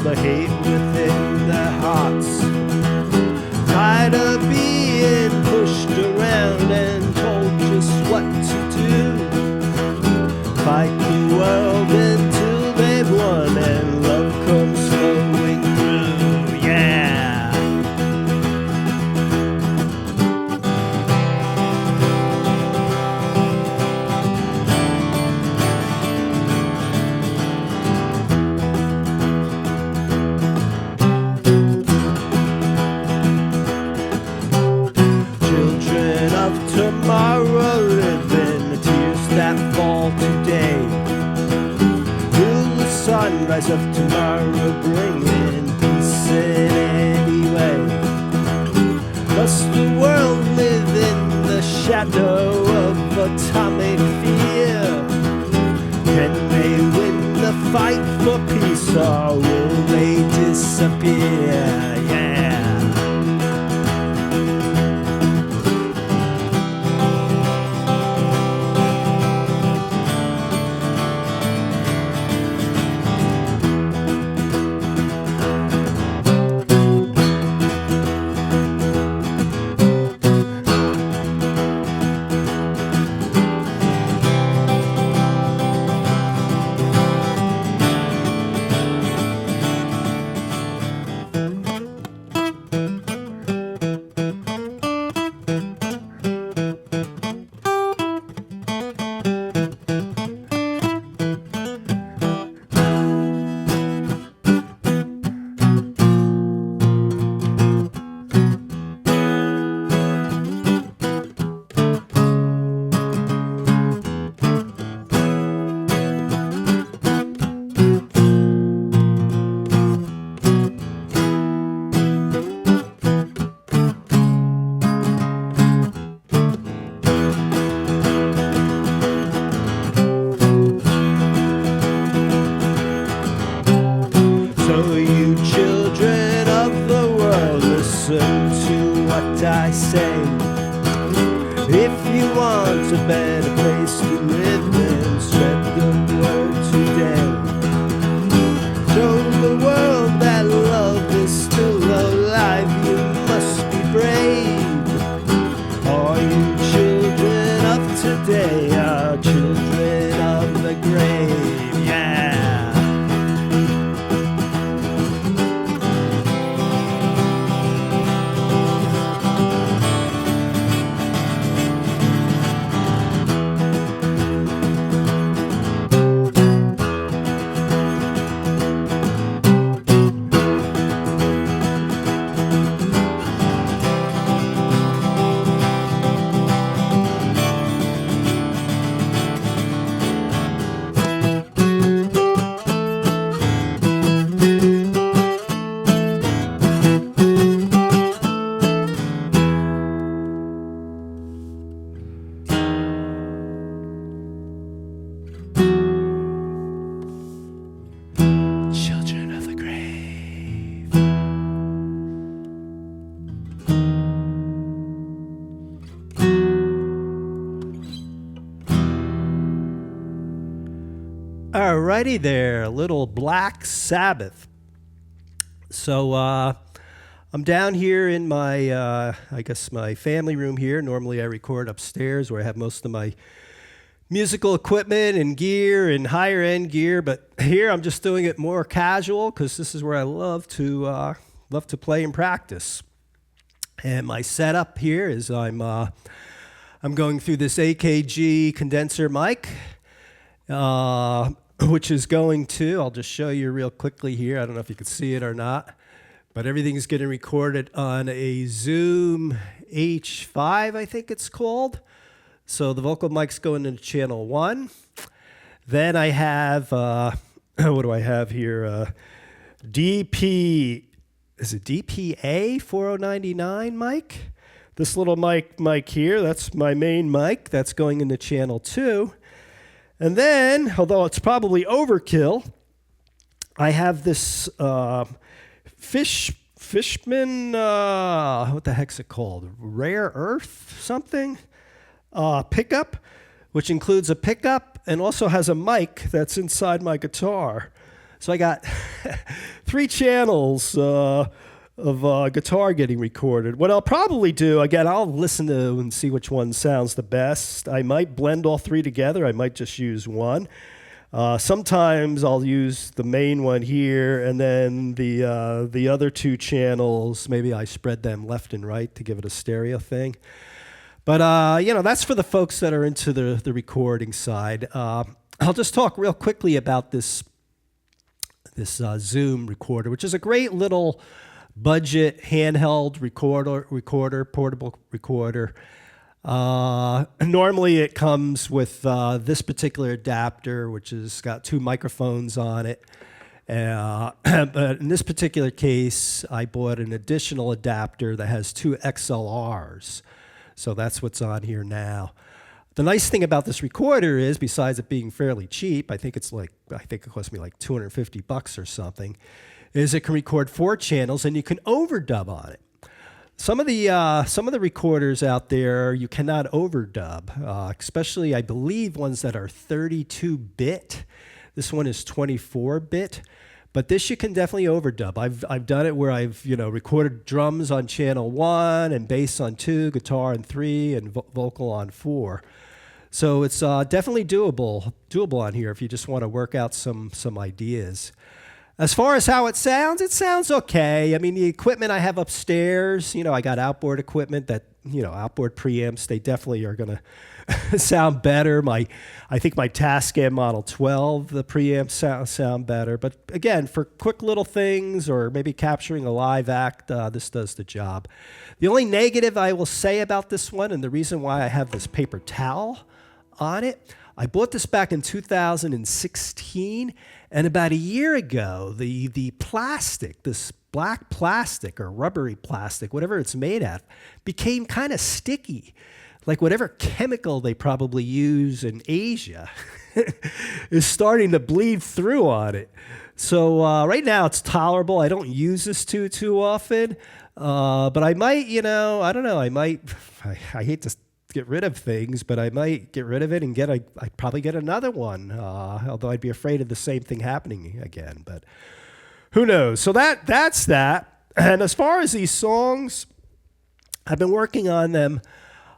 the hate within their hearts. Tired of being pushed around and told just what to do. Fight the world until they've won and love comes flowing through. Yeah. Tomorrow living the tears that fall today. Will the sunrise of tomorrow bring in peace in any way? Must the world live in the shadow of atomic fear? Can they win the fight for peace or will they disappear? Yeah. Alrighty there, a little Black Sabbath. So I'm down here in my, I guess my family room here. Normally I record upstairs where I have most of my musical equipment and gear and higher end gear. But here I'm just doing it more casual because this is where I love to play and practice. And my setup here is I'm going through this AKG condenser mic. Which is going to, I'll just show you real quickly here. I don't know if you can see it or not, but everything's getting recorded on a Zoom H5, I think it's called. So the vocal mic's going into channel 1. Then I have, what do I have here? DP, is it DPA 4099 mic? This little mic here, that's my main mic. That's going into channel 2. And then, although it's probably overkill, I have this Fishman, what the heck's it called? Rare Earth something? Pickup, which includes a pickup and also has a mic that's inside my guitar. So I got three channels of guitar getting recorded. What I'll probably do, again, I'll listen to and see which one sounds the best. I might blend all three together. I might just use one. Sometimes I'll use the main one here, and then the other two channels, maybe I spread them left and right to give it a stereo thing. But, that's for the folks that are into the recording side. I'll just talk real quickly about this Zoom recorder, which is a great little budget handheld recorder, portable recorder. Normally it comes with this particular adapter, which has got two microphones on it. But in this particular case, I bought an additional adapter that has two XLRs. So that's what's on here now. The nice thing about this recorder is, besides it being fairly cheap, I think it cost me like $250 or something, is it can record 4 channels and you can overdub on it. Some of the recorders out there you cannot overdub, especially I believe ones that are 32-bit. This one is 24-bit, but this you can definitely overdub. I've done it where I've recorded drums on channel 1 and bass on 2, guitar on 3, and vocal on 4. So it's definitely doable on here if you just want to work out some ideas. As far as how it sounds okay. I mean, the equipment I have upstairs, I got outboard equipment that, outboard preamps, they definitely are going to sound better. I think my Tascam Model 12, the preamps sound better. But again, for quick little things or maybe capturing a live act, this does the job. The only negative I will say about this one, and the reason why I have this paper towel on it, I bought this back in 2016, and about a year ago, the plastic, this black plastic or rubbery plastic, whatever it's made of, became kind of sticky. Like whatever chemical they probably use in Asia is starting to bleed through on it. So right now it's tolerable. I don't use this too often, but I might, I don't know, I hate to get rid of things, but I might get rid of it and I'd probably get another one, although I'd be afraid of the same thing happening again, but who knows? So that's that. And as far as these songs, I've been working on them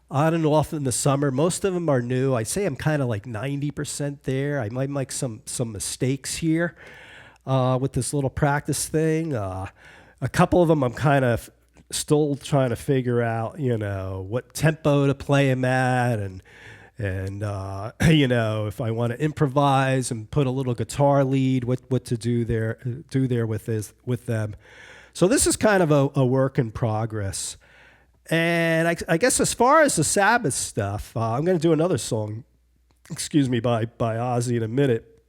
on and off in the summer. Most of them are new. I'd say I'm kind of like 90% there. I might make some mistakes here with this little practice thing. A couple of them I'm kind of still trying to figure out, what tempo to play them at, and if I want to improvise and put a little guitar lead, what to do there with them. So this is kind of a work in progress. And I guess as far as the Sabbath stuff, I'm going to do another song, by Ozzy in a minute.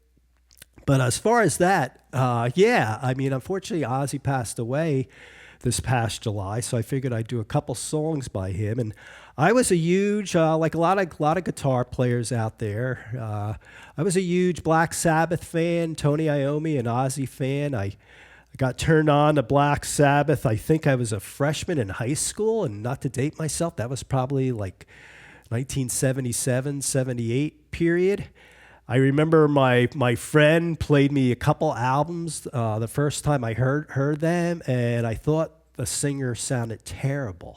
But as far as that, unfortunately Ozzy passed away this past July, so I figured I'd do a couple songs by him. And I was a huge, like a lot of guitar players out there, I was a huge Black Sabbath fan, Tony Iommi and Ozzy fan. I got turned on to Black Sabbath. I think I was a freshman in high school, and not to date myself, that was probably like 1977, 78 period. I remember my friend played me a couple albums the first time I heard them, and I thought the singer sounded terrible.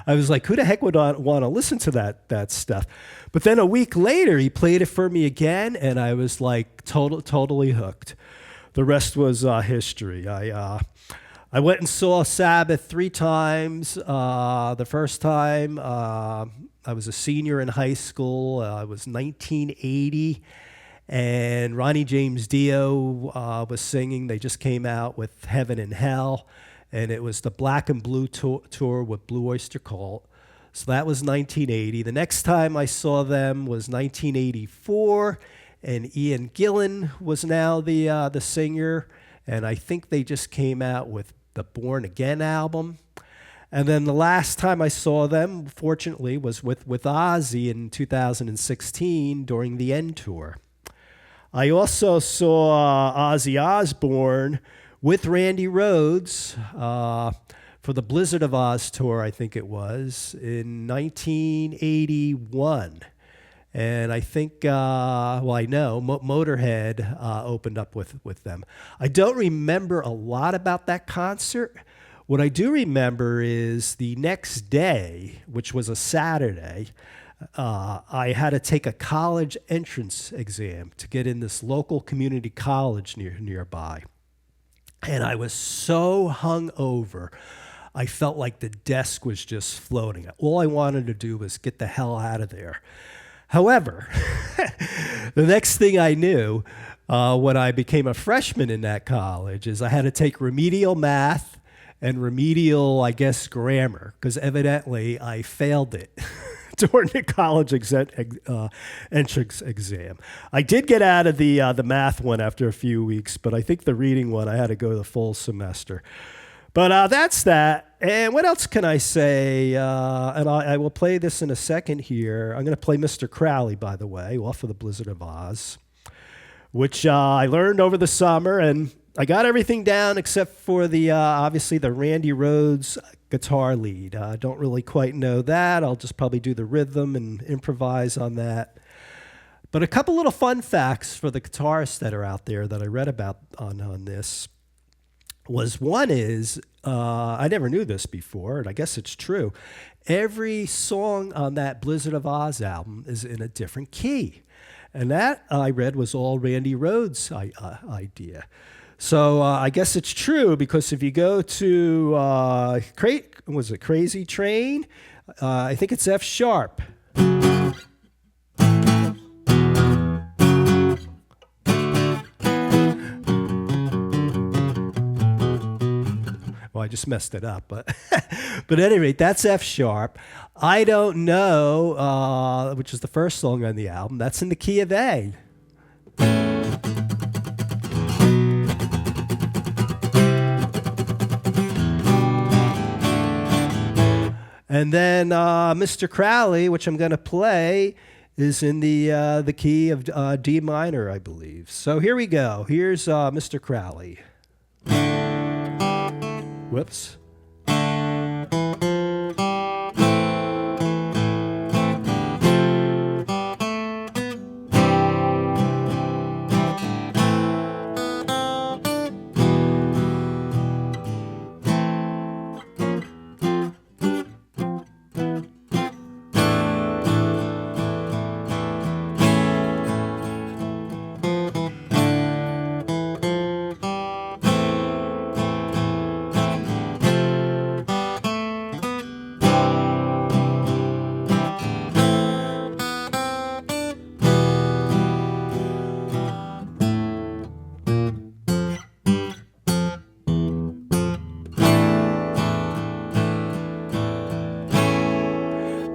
I was like, who the heck would want to listen to that stuff? But then a week later, he played it for me again, and I was like totally hooked. The rest was history. I went and saw Sabbath 3 times. The first time, I was a senior in high school. It was 1980, and Ronnie James Dio was singing. They just came out with Heaven and Hell, and it was the Black and Blue tour with Blue Oyster Cult. So that was 1980. The next time I saw them was 1984, and Ian Gillan was now the singer, and I think they just came out with the Born Again album. And then the last time I saw them, fortunately, was with Ozzy in 2016 during the End Tour. I also saw Ozzy Osbourne with Randy Rhoads for the Blizzard of Oz tour, I think it was, in 1981. And I think, I know Motorhead opened up with them. I don't remember a lot about that concert. What I do remember is the next day, which was a Saturday, I had to take a college entrance exam to get in this local community college nearby. And I was so hungover, I felt like the desk was just floating. All I wanted to do was get the hell out of there. However, the next thing I knew when I became a freshman in that college is I had to take remedial math and remedial, I guess, grammar, because evidently I failed it during the college entrance exam. I did get out of the math one after a few weeks, but I think the reading one, I had to go the full semester. But that's that. And what else can I say? And I will play this in a second here. I'm going to play Mr. Crowley, by the way, off of the Blizzard of Oz, which I learned over the summer. And I got everything down except for the obviously the Randy Rhoads guitar lead. I don't really quite know that. I'll just probably do the rhythm and improvise on that. But a couple little fun facts for the guitarists that are out there that I read about on this. One is, I never knew this before, and I guess it's true. Every song on that Blizzard of Oz album is in a different key. And that, I read, was all Randy Rhoads' idea. So I guess it's true, because if you go to, Crazy Train? I think it's F sharp. Well, I just messed it up, but at any rate, that's F sharp. I Don't Know, which is the first song on the album, that's in the key of A. And then Mr. Crowley, which I'm going to play, is in the key of D minor, I believe. So here we go. Here's Mr. Crowley. Whoops.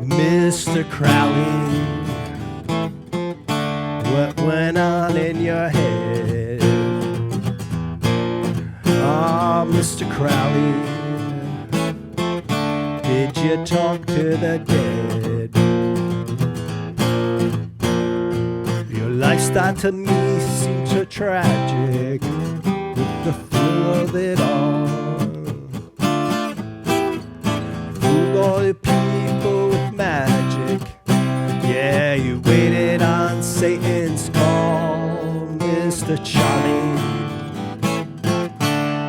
Mr. Crowley, what went on in your head? Oh, Mr. Crowley, did you talk to the dead? Your lifestyle to me seems so tragic, with the thrill of it all. Fool all the people with magic. Yeah, you waited on Satan's call, Mr. Charlie.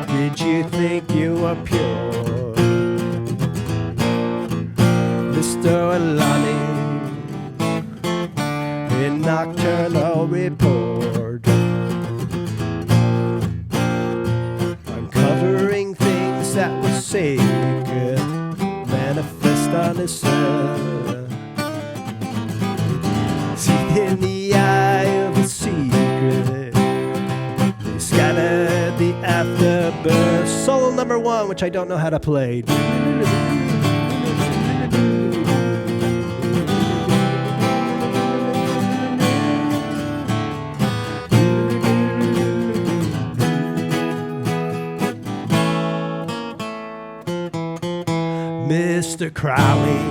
Did you think you were pure, Mr. Alani? In Nocturnal Report, uncovering things that were sacred, manifest on this earth. See, in the eye of a secret, they scattered the afterbirth. Solo number 1, which I don't know how to play. Mr. Crowley,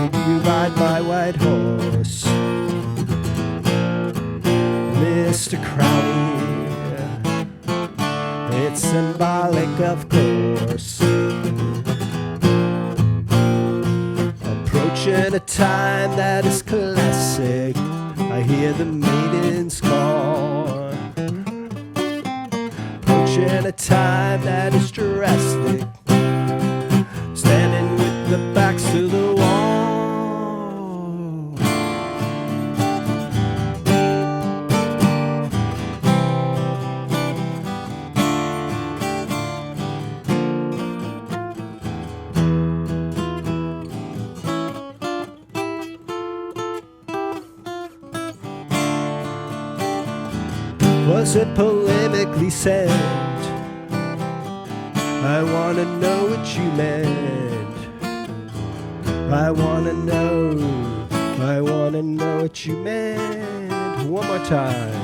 would you ride my white horse? Mr. Crowley, it's symbolic, of course. approaching a time that is classic. I hear the maidens call. Approaching a time that is drastic. Standing with the backs to the wall. Was it polemically said? I wanna know what you meant. I wanna know what you meant. One more time.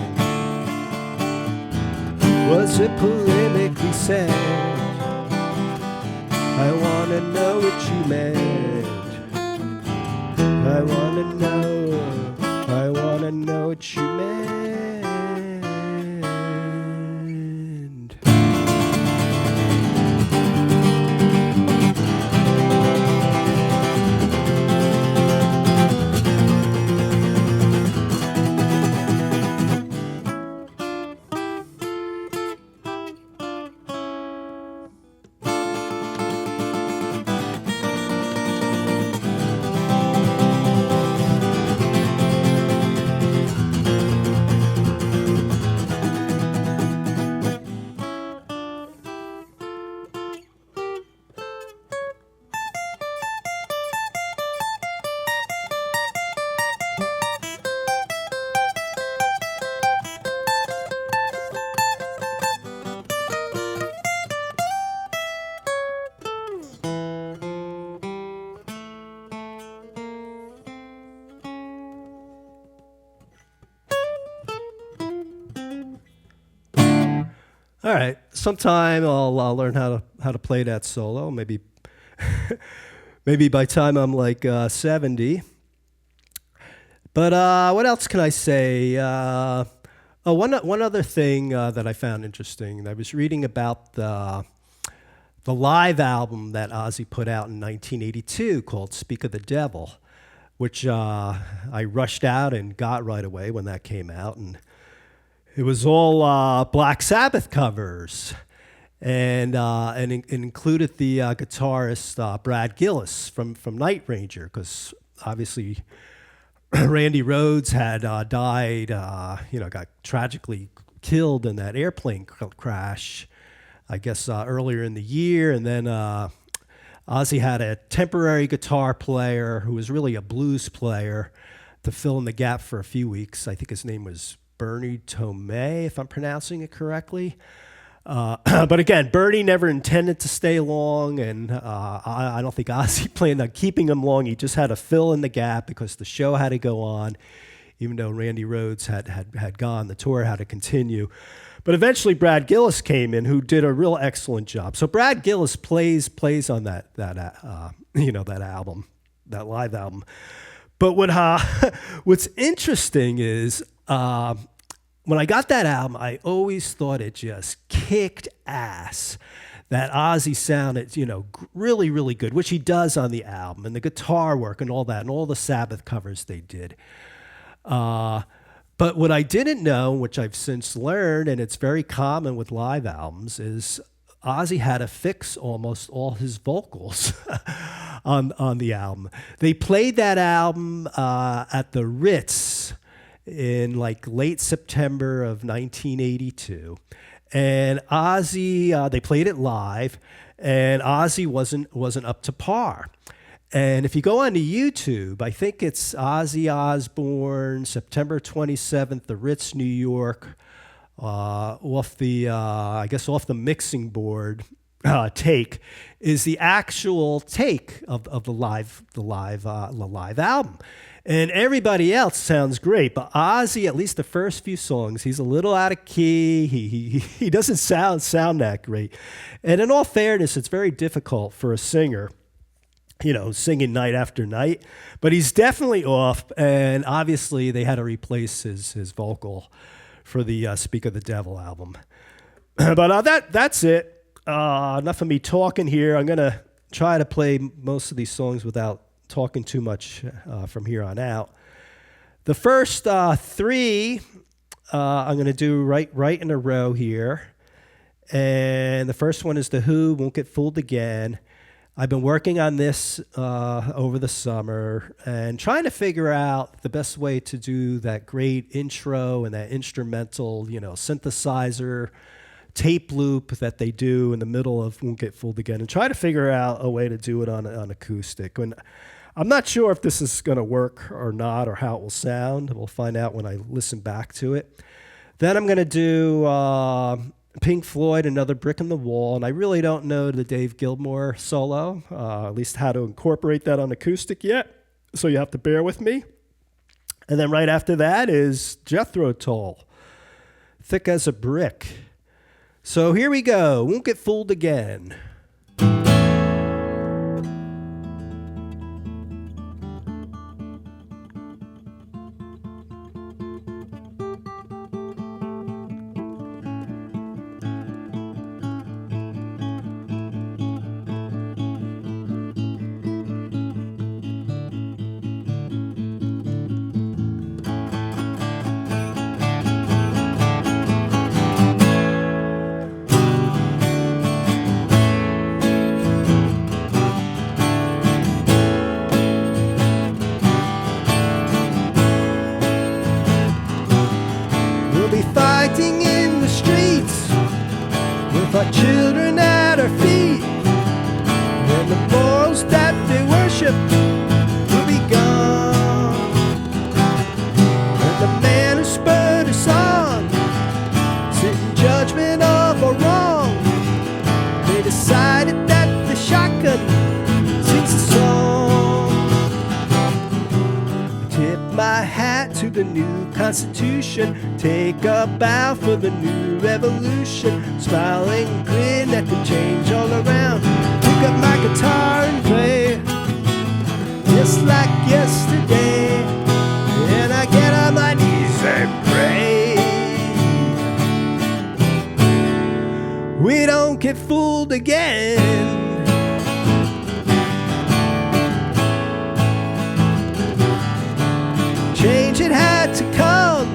Was it polemically said? I wanna know what you meant. I wanna know what you meant. All right, sometime I'll learn how to play that solo. Maybe by time I'm like 70. But what else can I say? One other thing that I found interesting. I was reading about the live album that Ozzy put out in 1982 called "Speak of the Devil," which I rushed out and got right away when that came out, and it was all Black Sabbath covers, and it included the guitarist Brad Gillis from Night Ranger, because obviously Randy Rhoads had died, got tragically killed in that airplane crash, I guess earlier in the year, and then Ozzy had a temporary guitar player who was really a blues player to fill in the gap for a few weeks. I think his name was Bernie Tomei, if I'm pronouncing it correctly. But again, Bernie never intended to stay long, and I don't think Ozzy planned on keeping him long. He just had to fill in the gap because the show had to go on, even though Randy Rhoads had gone. The tour had to continue. But eventually Brad Gillis came in, who did a real excellent job. So Brad Gillis plays on that album, that live album. But what's interesting is when I got that album, I always thought it just kicked ass. That Ozzy sounded, really, really good, which he does on the album, and the guitar work and all that, and all the Sabbath covers they did. But what I didn't know, which I've since learned, and it's very common with live albums, is Ozzy had to fix almost all his vocals on the album. They played that album at the Ritz in like late September of 1982, and Ozzy, they played it live, and Ozzy wasn't up to par. And if you go onto YouTube, I think it's Ozzy Osbourne, September 27th, the Ritz, New York, off the mixing board take is the actual take of the live album. And everybody else sounds great, but Ozzy, at least the first few songs, he's a little out of key. He doesn't sound that great. And in all fairness, it's very difficult for a singer, singing night after night. But he's definitely off, and obviously they had to replace his vocal for the Speak of the Devil album. But that's it. Enough of me talking here. I'm going to try to play most of these songs without talking too much from here on out. The first three I'm going to do right in a row here. And the first one is The Who, Won't Get Fooled Again. I've been working on this over the summer and trying to figure out the best way to do that great intro and that instrumental, synthesizer tape loop that they do in the middle of Won't Get Fooled Again, and try to figure out a way to do it on acoustic. And I'm not sure if this is going to work or not, or how it will sound. We'll find out when I listen back to it. Then I'm going to do Pink Floyd, Another Brick in the Wall, and I really don't know the Dave Gilmour solo, at least how to incorporate that on acoustic yet, so you have to bear with me. And then right after that is Jethro Tull, Thick as a Brick. So here we go, Won't Get Fooled Again. Fighting in the streets with our children at our feet, and the morals that they worship will be gone. And the man who spurred us on, sit in judgment of our wrong, they decided that the shotgun sings a song. I tip my hat to the new Constitution, take a bow for the new revolution, smile and grin at the change all around, pick up my guitar and play just like yesterday, and I get on my knees and pray we don't get fooled again. Change it had to come,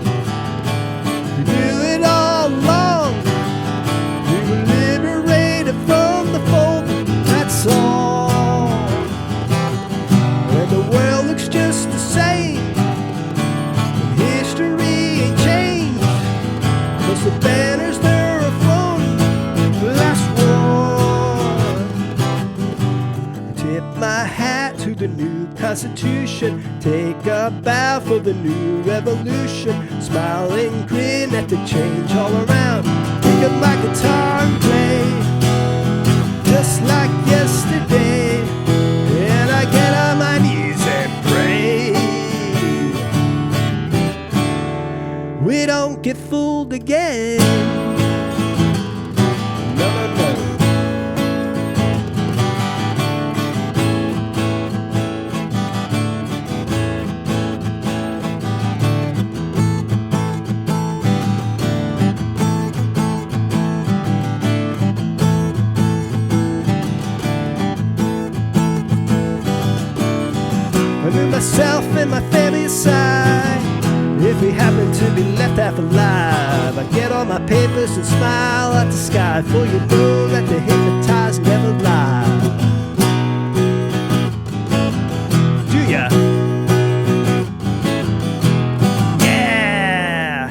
we knew it all along, we were liberated from the fold, that's all. And the world looks just the same, history ain't changed, 'cause the banners there are flown, the last war. Tip my hat to the new Constitution, take a bow for the new revolution, smile and grin at the change all around, pick up my guitar and play just like yesterday, and I get on my knees and pray we don't get fooled again. No, no, no. Myself and my family aside, if we happen to be left half alive, I get all my papers and smile at the sky, for you know that the hypnotized never lie. Do ya? Yeah!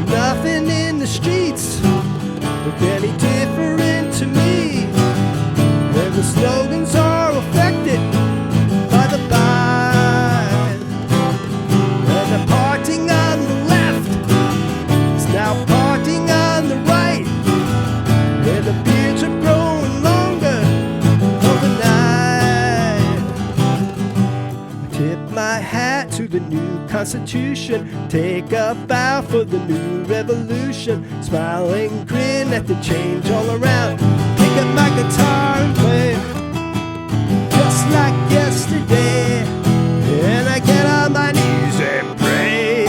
Nothing in the streets look any different to me, and the slogans are affected by the vibe. And the parting on the left is now parting on the right, and the beards are growing longer overnight. I tip my hat to the new Constitution, take a bow for the new revolution, smile and grin at the change all around, pick up my guitar and play just like yesterday, and I get on my knees and pray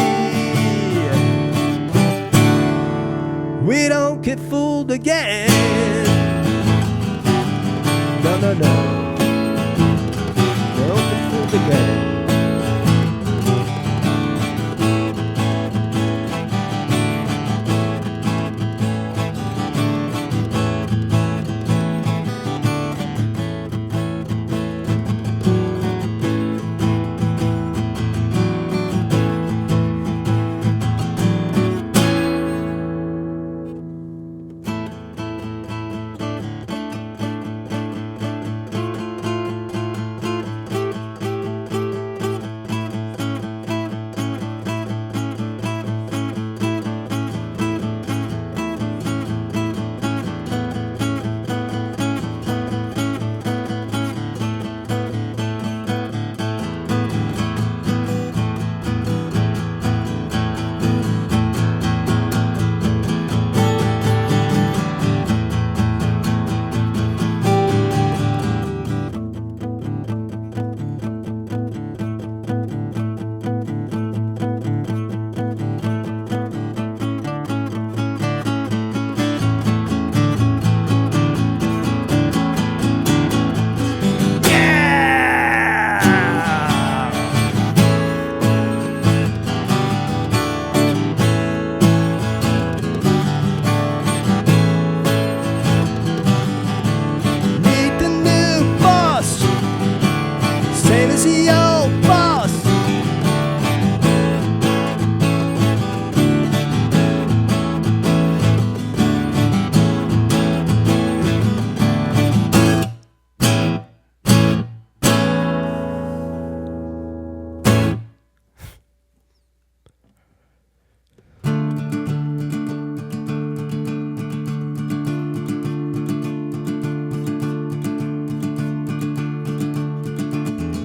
know. Don't fool the game.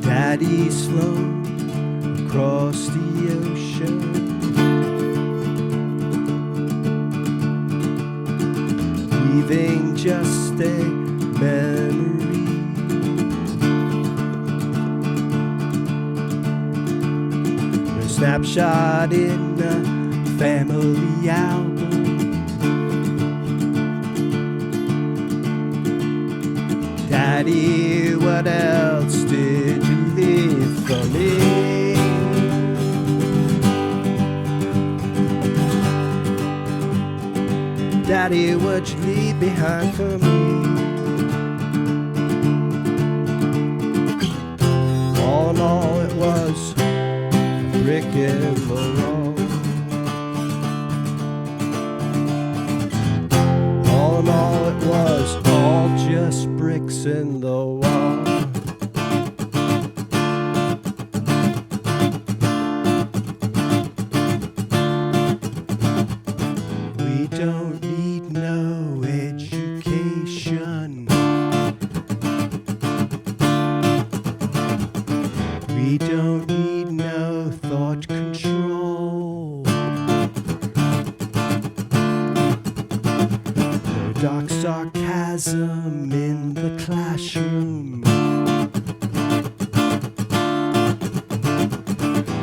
Daddy's flown across the ocean, leaving just a memory. A snapshot in a family album. Daddy, what else did you leave for me? Daddy, what'd you leave behind for me? All in all, it was a brick in the wall. All in all, it was all just bricks in the wall. We don't need no education. We don't need no thought control. No dark sarcasm in the classroom.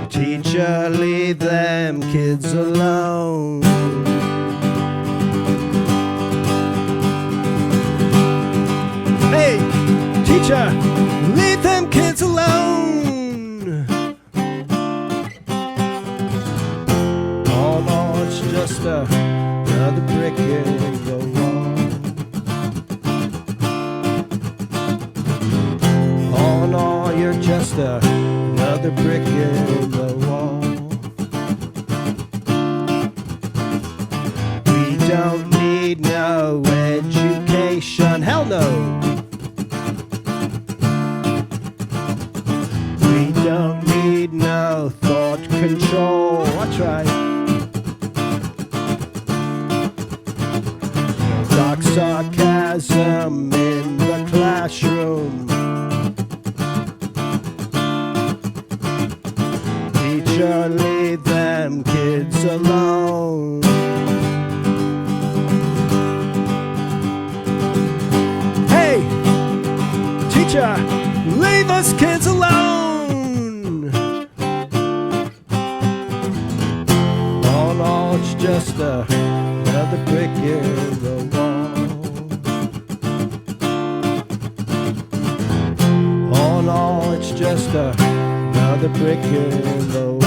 Teacher, leave them kids alone. Hey, teacher, leave them kids alone. Oh no, it's just another brick in the wall. Oh no, you're just another brick in the wall. We don't need no education, hell no. We don't need no thought control, that's right. No dark sarcasm in the classroom. Teacher, leave them kids alone. Hey, teacher, leave us kids alone. Oh no, it's just another brick in the wall. just another brick in the wall.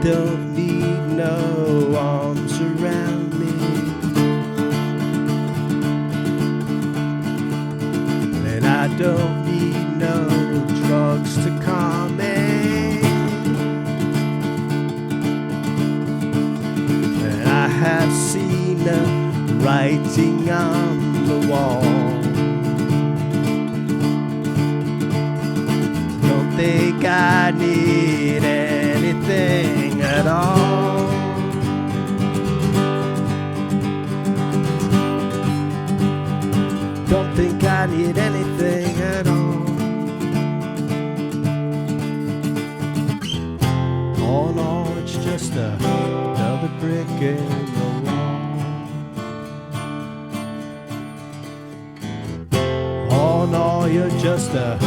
Don't need no arms around me, and I don't need no drugs to calm me. And I have seen the writing on the wall. Don't think I need anything at all. Don't think I need anything at all. All in all, it's just another brick in the wall. All in all, you're just a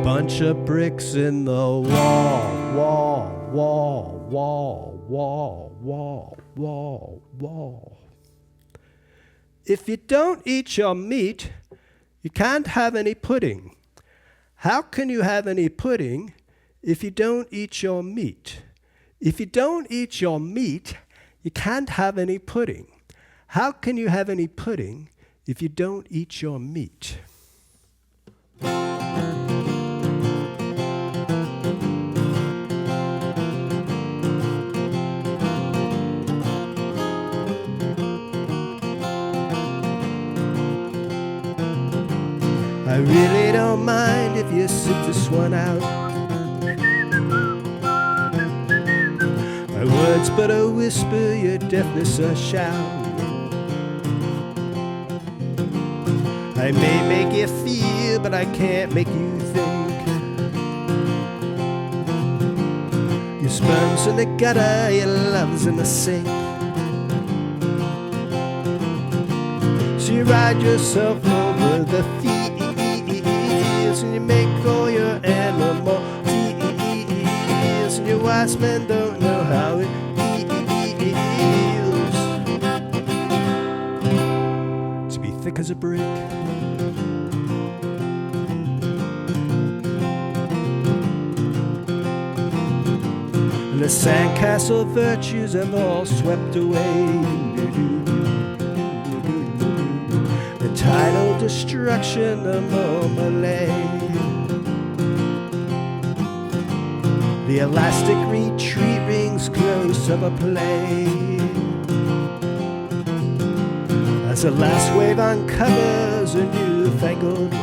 bunch of bricks in the wall. Wall, wall, wall, wall, wall, wall, wall. If you don't eat your meat, you can't have any pudding. How can you have any pudding if you don't eat your meat? If you don't eat your meat, you can't have any pudding. How can you have any pudding if you don't eat your meat? I really don't mind if you sit this one out. My words but a whisper, your deafness a shout. I may make you feel, but I can't make you think. Your sperm's in the gutter, your love's in the sink. So you ride yourself over the field, and you make all your animal feels, and your wise men don't know how it feels to be thick as a brick. And the sandcastle virtues have all swept away. The tidal destruction of Malay. The elastic retreat rings close of a play. As the last wave uncovers a newfangled way.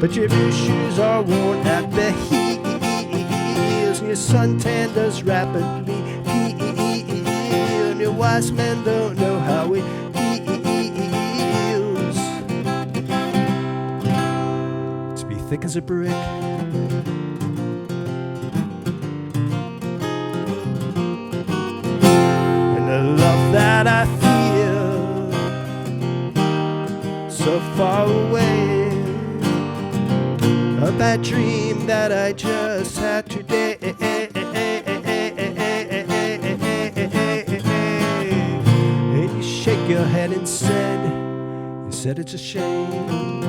But your blue shoes are worn at the heels, and your suntan does rapidly heal, and your wise men don't know how it feels to be thick as a brick. And the love that I feel so far away, a bad dream that I just had today. And you shake your head and you said it's a shame.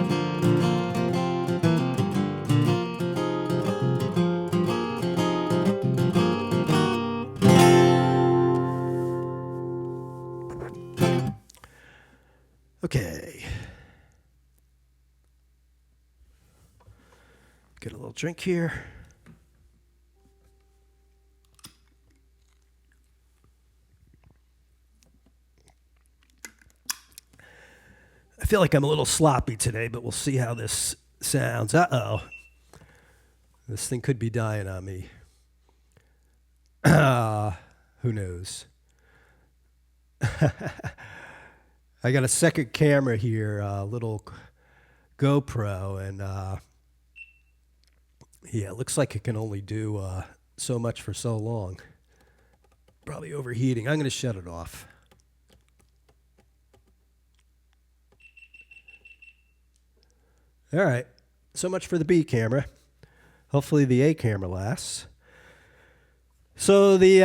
Okay. Get a little drink here. I feel like I'm a little sloppy today, but we'll see how this sounds. Uh-oh. This thing could be dying on me. Who knows? I got a second camera here, a little GoPro, and yeah, it looks like it can only do so much for so long. Probably overheating. I'm going to shut it off. All right. So much for the B camera. Hopefully the A camera lasts. So the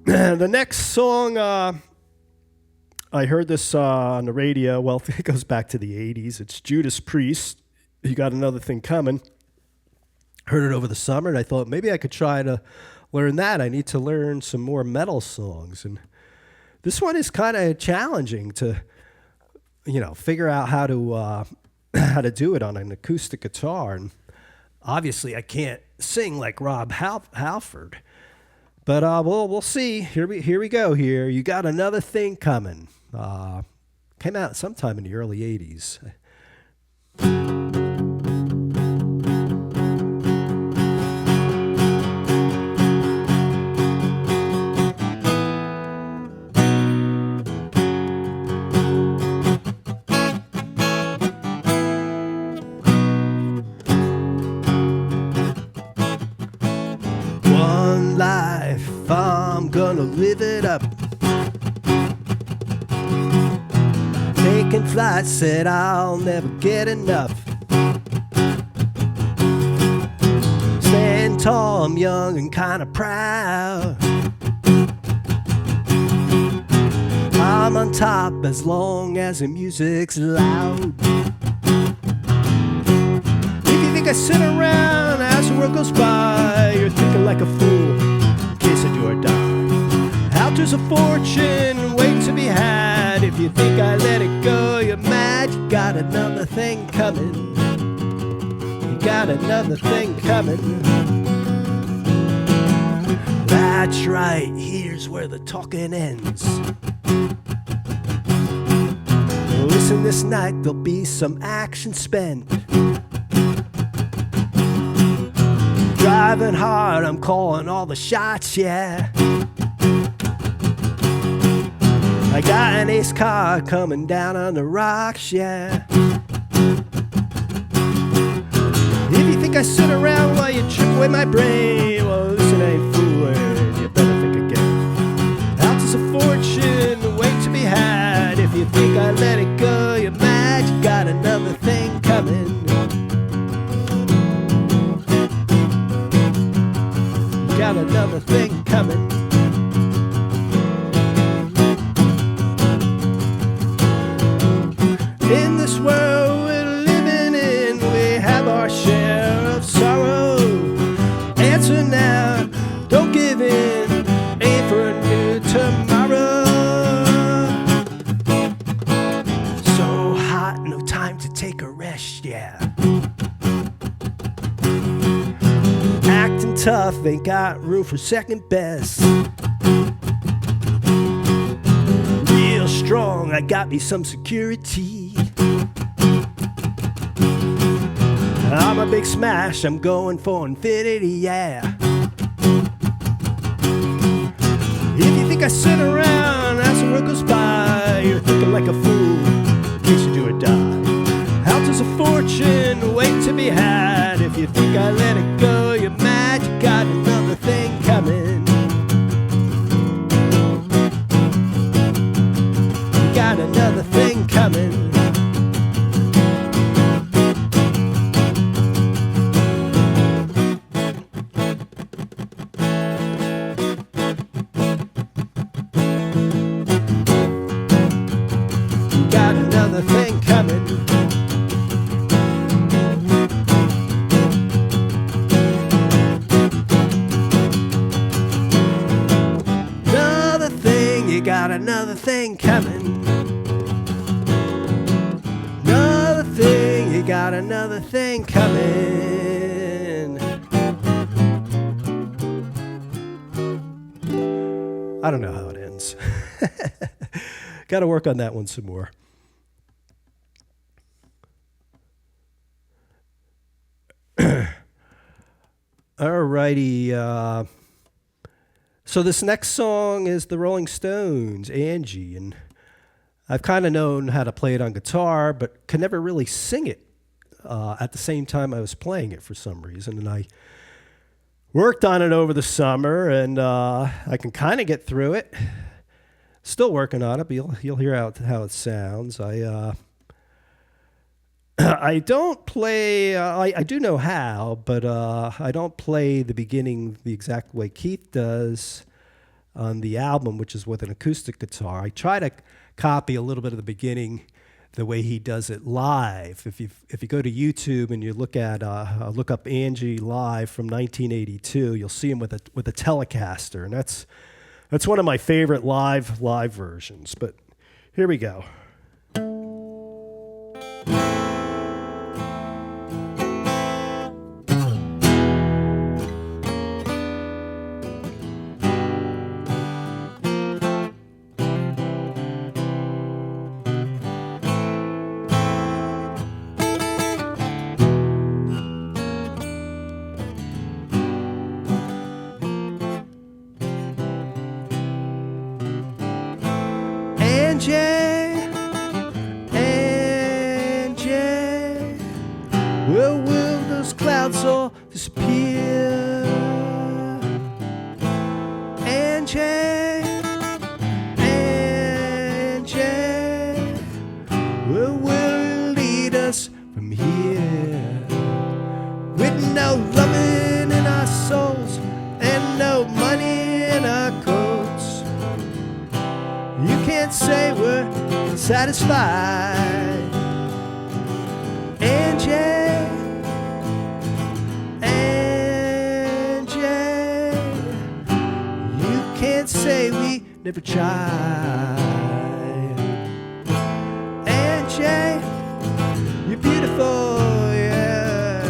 the next song, I heard this on the radio. Well, it goes back to the 80s. It's Judas Priest. You Got Another Thing Coming. Heard it over the summer, and I thought maybe I could try to learn that. I need to learn some more metal songs. And this one is kind of challenging to, figure out how to do it on an acoustic guitar. And obviously, I can't sing like Rob Halford. But we'll see. Here we go. Here, You Got Another Thing Coming. Came out sometime in the early 80s. One life, I'm gonna live it up. Taking flights, said I'll never get enough. Stand tall, I'm young and kinda proud. I'm on top as long as the music's loud. If you think I sit around as the world goes by, you're thinking like a fool, in case I do or die. Out there's a fortune waiting to be had. If you think I let it go, you're mad. You got another thing coming. You got another thing coming. That's right, here's where the talking ends. Listen, this night there'll be some action spent. Driving hard, I'm calling all the shots, yeah. I got an ace car coming down on the rocks, yeah. If you think I sit around while you trip away my brain, well, listen, I ain't fooling, you better think again. Out is a fortune waiting to be had. If you think I let it go, you're mad. You got another thing coming. You got another thing coming. In this world we're living in, we have our share of sorrow. Answer now, don't give in, aim for a new tomorrow. So hot, no time to take a rest, yeah. Acting tough, ain't got room for second best. Real strong, I got me some security. I'm a big smash, I'm going for infinity, yeah. If you think I sit around as the world goes by, you're thinking like a fool, in case you do or die. Out is a fortune waiting to be had. If you think I let it go, you're mad. You got another thing coming. You got another thing coming. Thing coming. Another thing, you got another thing coming. Another thing, you got another thing coming. I don't know how it ends. Got to work on that one some more. Alrighty. So this next song is the Rolling Stones, Angie, and I've kind of known how to play it on guitar, but could never really sing it at the same time I was playing it for some reason. And I worked on it over the summer, and I can kind of get through it. Still working on it, but you'll hear how it sounds. I don't play, I do know how, but I don't play the beginning the exact way Keith does on the album, which is with an acoustic guitar. I try to copy a little bit of the beginning the way he does it live. If you go to YouTube and you look up Angie live from 1982, you'll see him with a Telecaster, and that's one of my favorite live versions. But here we go. Satisfied, Angie, you can't say we never tried. Angie, you're beautiful, yeah.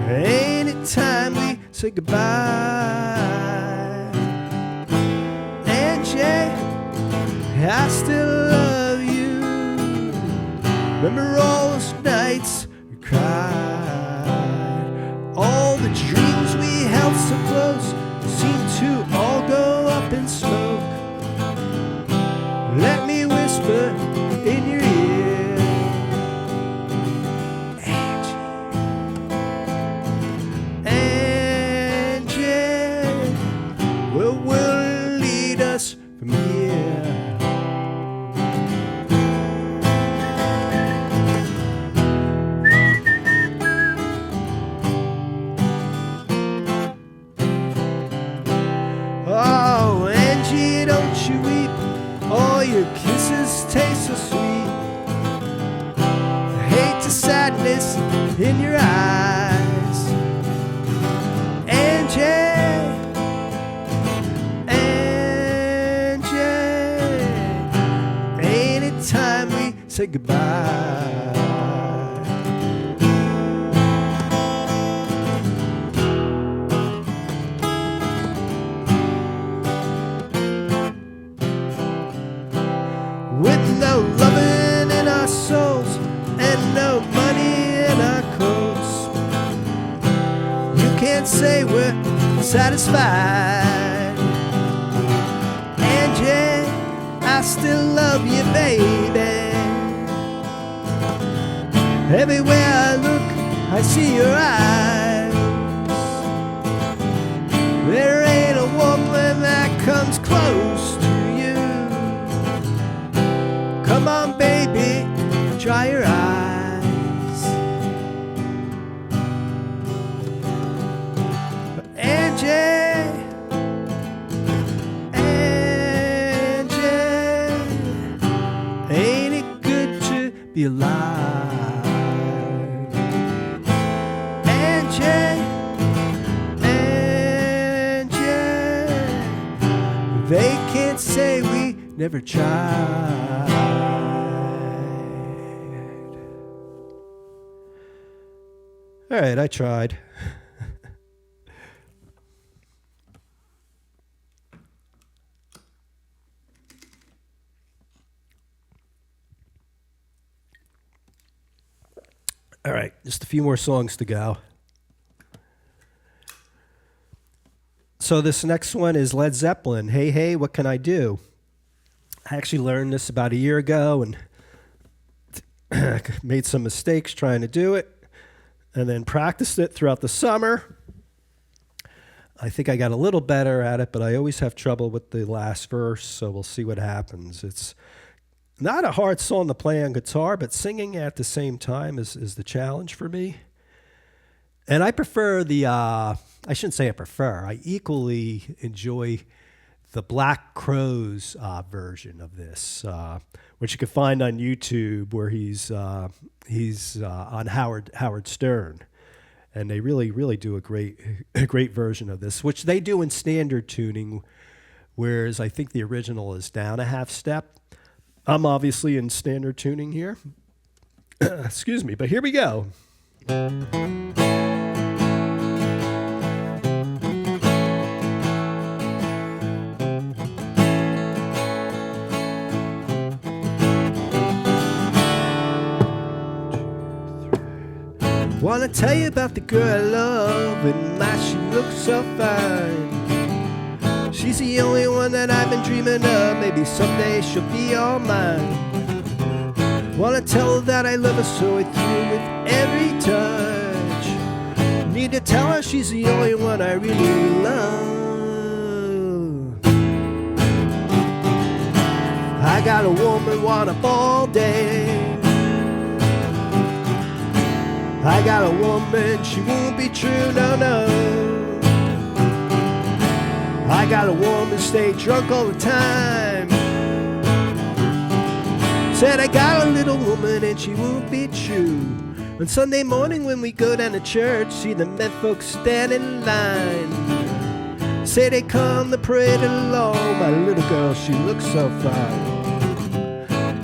Ain't it time we say goodbye? Angie, I still love you. Remember all those nights we cried. All the dreams we held so close seem to all go up in smoke. Let me whisper in your ear, Angie, where will it lead us from here? Your kisses taste so sweet. Hate the sadness in your eyes. Angie, ain't it time we say goodbye? With no loving in our souls and no money in our coats, you can't say we're satisfied. Angie, I still love you, baby. Everywhere I look, I see your eyes. There ain't a woman that comes close to you. Come on, baby, dry your eyes. Angie, ain't it good to be alive? Angie, they can't say we never tried. All right, I tried. All right, just a few more songs to go. So this next one is Led Zeppelin. Hey, hey, what can I do? I actually learned this about a year ago and made some mistakes trying to do it, and then practiced it throughout the summer. I think I got a little better at it, but I always have trouble with the last verse, so we'll see what happens. It's not a hard song to play on guitar, but singing at the same time is the challenge for me. And I prefer I shouldn't say I prefer, I equally enjoy the Black Crowes version of this, which you can find on YouTube, where he's on Howard Stern. And they really do a great version of this, which they do in standard tuning, whereas I think the original is down a half step. I'm obviously in standard tuning here. Excuse me, but here we go. Wanna tell you about the girl I love, and my she looks so fine. She's the only one that I've been dreaming of, maybe someday she'll be all mine. Wanna tell her that I love her so I through with every touch. Need to tell her she's the only one I really love. I got a woman want a ball day. I got a woman, she won't be true, no, no. I got a woman, stay drunk all the time. Said I got a little woman and she won't be true. On Sunday morning when we go down to church, see the men folks standing in line. Say they come to pray to the Lord, my little girl, she looks so fine.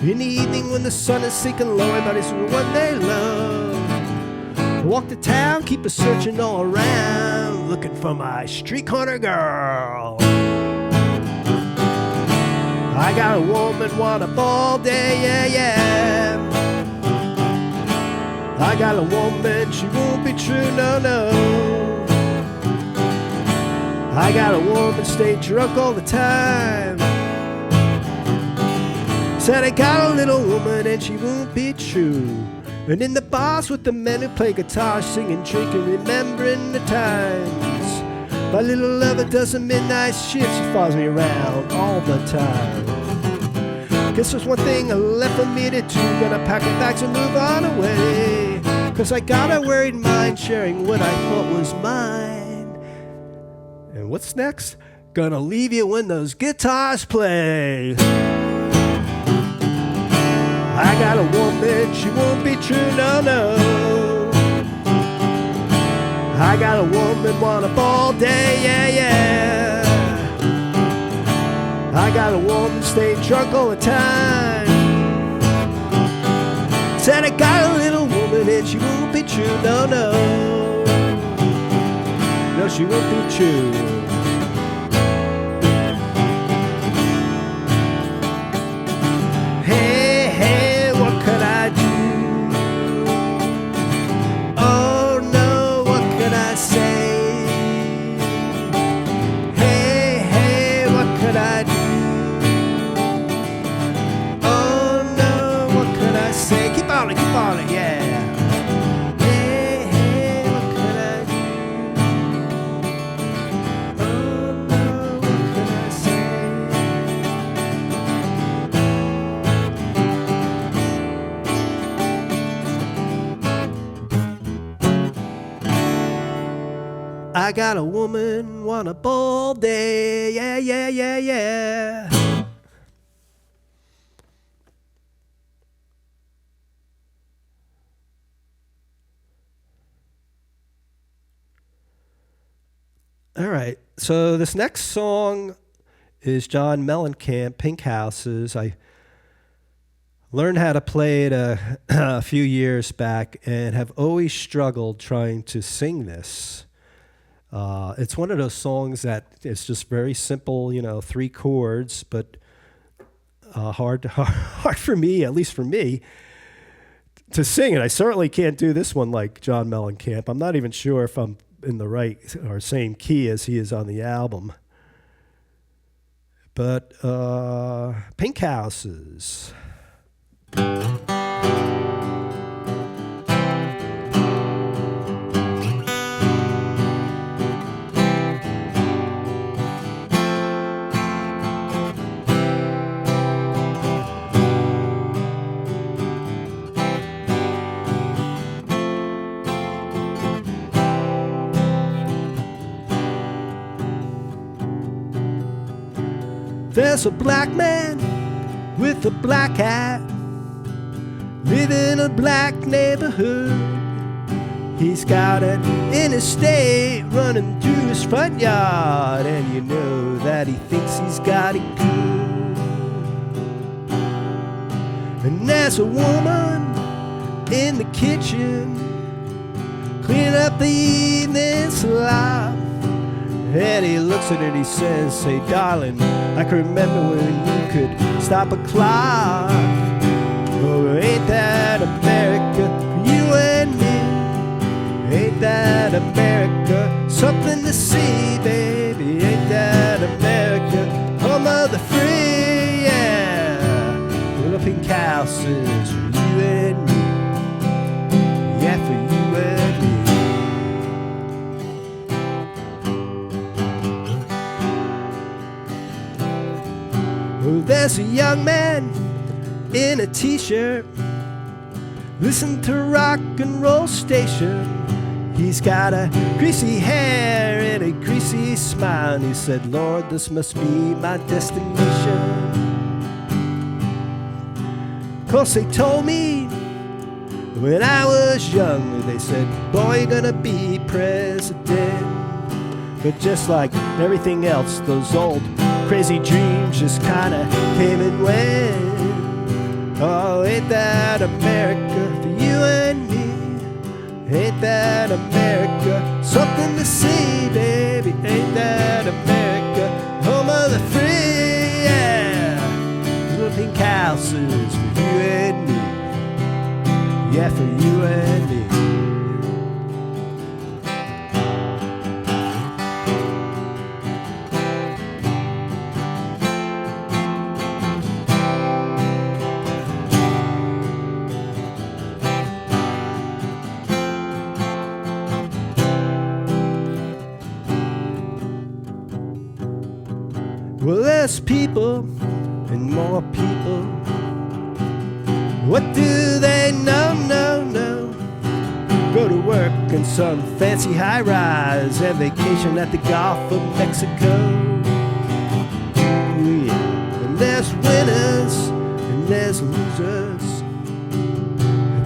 In the evening when the sun is sinking low, everybody's one they love. Walk to town, keep a searching all around, looking for my street corner girl. I got a woman, want a ball day, yeah, yeah. I got a woman, she won't be true, no, no. I got a woman, stay drunk all the time. Said I got a little woman and she won't be true. And in the bars with the men who play guitar, singing, drinking, remembering the times. My little lover does a midnight shift, she follows me around all the time. Guess there's one thing left for me to do, gonna pack my bags and move on away. Cause I got a worried mind, sharing what I thought was mine. And what's next? Gonna leave you when those guitars play. I got a woman, she won't be true, no, no. I got a woman, want a ball day, yeah, yeah. I got a woman, stay drunk all the time. Said I got a little woman and she won't be true, no, no. No, she won't be true. I got a woman, want a ball day, yeah, yeah, yeah, yeah. All right, so this next song is John Mellencamp, Pink Houses. I learned how to play it a few years back and have always struggled trying to sing this. It's one of those songs that it's just very simple, 3 chords, but hard for me, at least for me, to sing it. I certainly can't do this one like John Mellencamp. I'm not even sure if I'm in the right or same key as he is on the album. But Pink Houses. There's a black man with a black hat, live in a black neighborhood. He's got an interstate running through his front yard, and you know that he thinks he's got it good. And there's a woman in the kitchen cleaning up the evening slop. And he looks at her and he says, say, darling, I can remember when you could stop a clock. Oh, ain't that America for you and me? Ain't that America something to see, baby? Ain't that America home of the free? Yeah, little pink houses for you and me. Yeah, for you and me. There's a young man in a t-shirt, listen to rock and roll station. He's got a greasy hair and a greasy smile, and he said, Lord, this must be my destination. 'Cause they told me when I was young, they said, boy, you're gonna be president. But just like everything else, those old crazy dreams just kinda came and went. Oh, ain't that America for you and me? Ain't that America something to see, baby? Ain't that America home of the free? Yeah, little pink houses for you and me. Yeah, for you and me. Well, there's people and more people. What do they know? No. Go to work in some fancy high-rise and vacation at the Gulf of Mexico. Yeah. And there's winners and there's losers,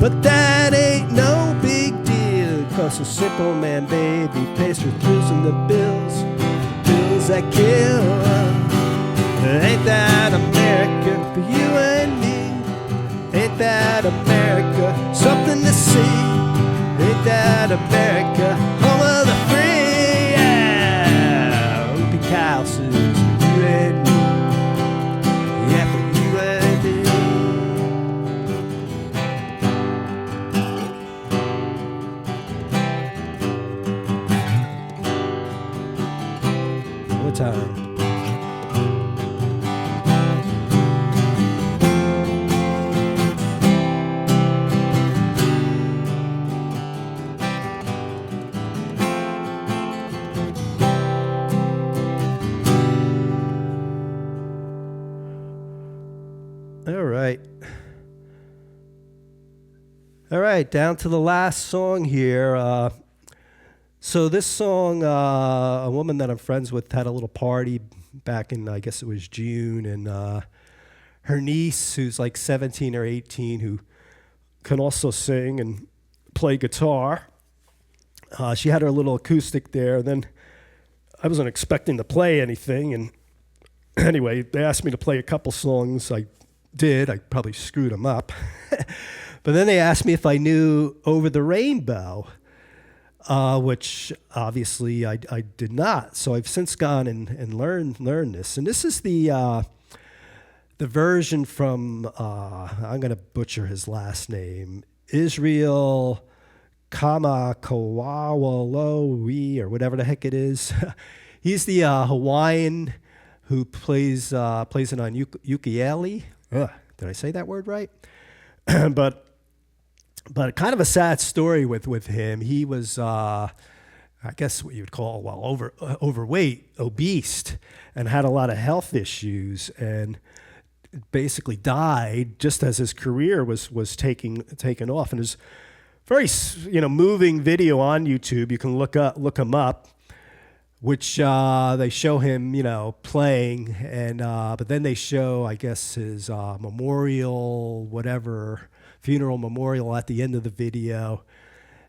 but that ain't no big deal, 'cause a simple man, baby, pays for throughs and the bills that kill. Ain't that America for you and me? Ain't that America something to see? Ain't that America home of the free? Yeah, pink houses for you and me. Yeah, for you and me. One time. All right, down to the last song here. So this song, a woman that I'm friends with had a little party back in, I guess it was June, and her niece, who's like 17 or 18, who can also sing and play guitar, she had her little acoustic there, and then I wasn't expecting to play anything, and anyway, they asked me to play a couple songs. I did. I probably screwed them up. But then they asked me if I knew Over the Rainbow, which obviously I did not. So I've since gone and learned this. And this is the version from, I'm going to butcher his last name, Israel Kamakawiwo or whatever the heck it is. He's the Hawaiian who plays it on ukulele. Ugh, did I say that word right? but kind of a sad story with him. He was I guess what you would call overweight, obese, and had a lot of health issues, and basically died just as his career was taking off. And there's very moving video on YouTube. You can look him up, which they show him playing, and but then they show, I guess, his funeral memorial at the end of the video.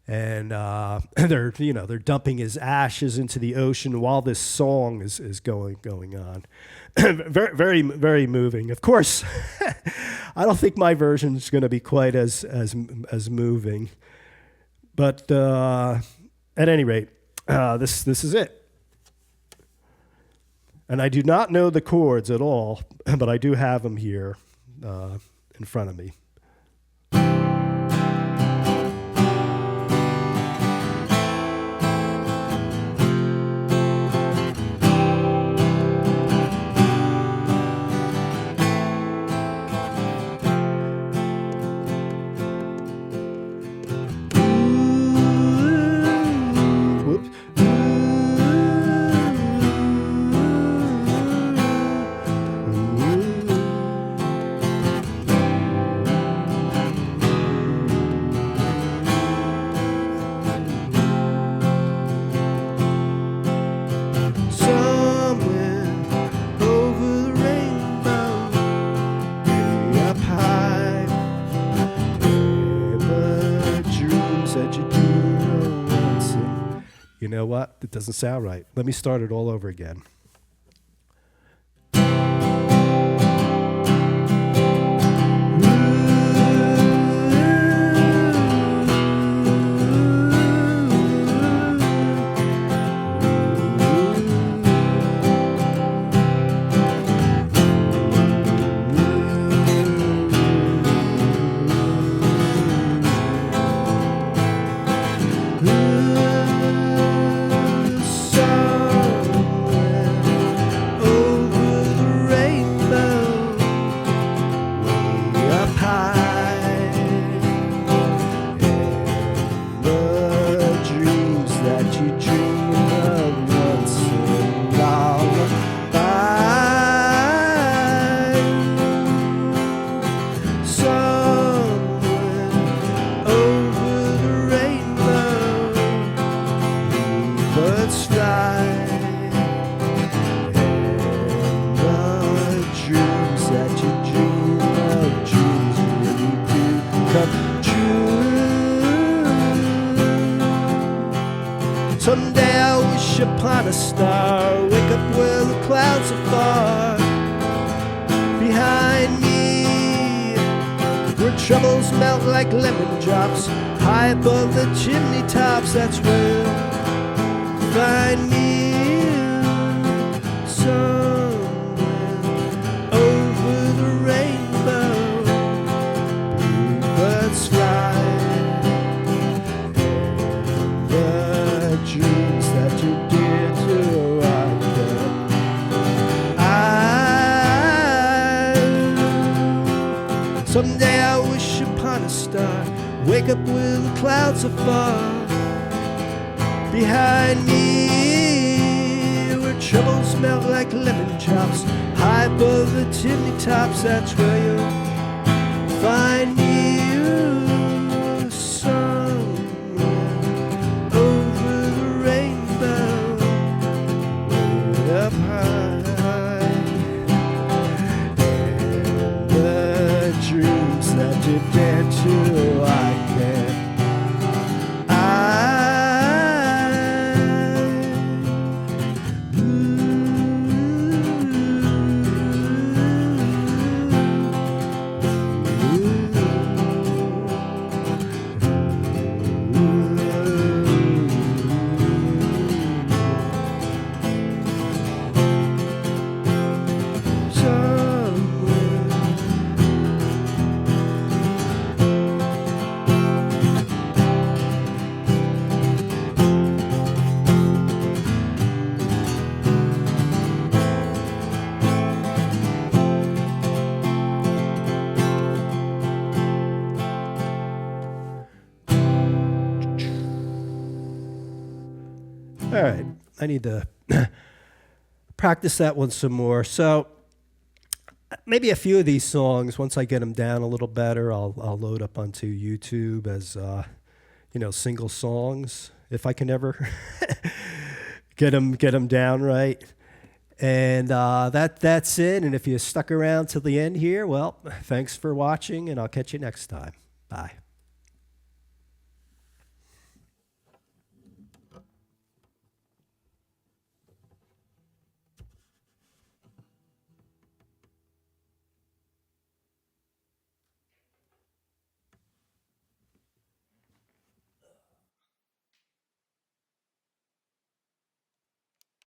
And they're dumping his ashes into the ocean while this song is going on. Very, very, very moving. Of course, I don't think my version is going to be quite as moving, but at any rate, this is it. And I do not know the chords at all, but I do have them here in front of me. You know what? It doesn't sound right. Let me start it all over again. Someday I wish upon a star, wake up where the clouds are far behind me, where troubles melt like lemon drops, high above the chimney tops. That's where you'll find me, somewhere over the rainbow. Bluebirds fly, dreams that you did to someday I wish upon a star, wake up where the clouds are far behind me, where troubles melt like lemon drops, high above the chimney tops. That's where you'll find me, All right, I need to practice that one some more. So maybe a few of these songs, once I get them down a little better, I'll load up onto YouTube as single songs if I can ever get them down right. And that's it. And if you stuck around till the end here, well, thanks for watching, and I'll catch you next time. Bye.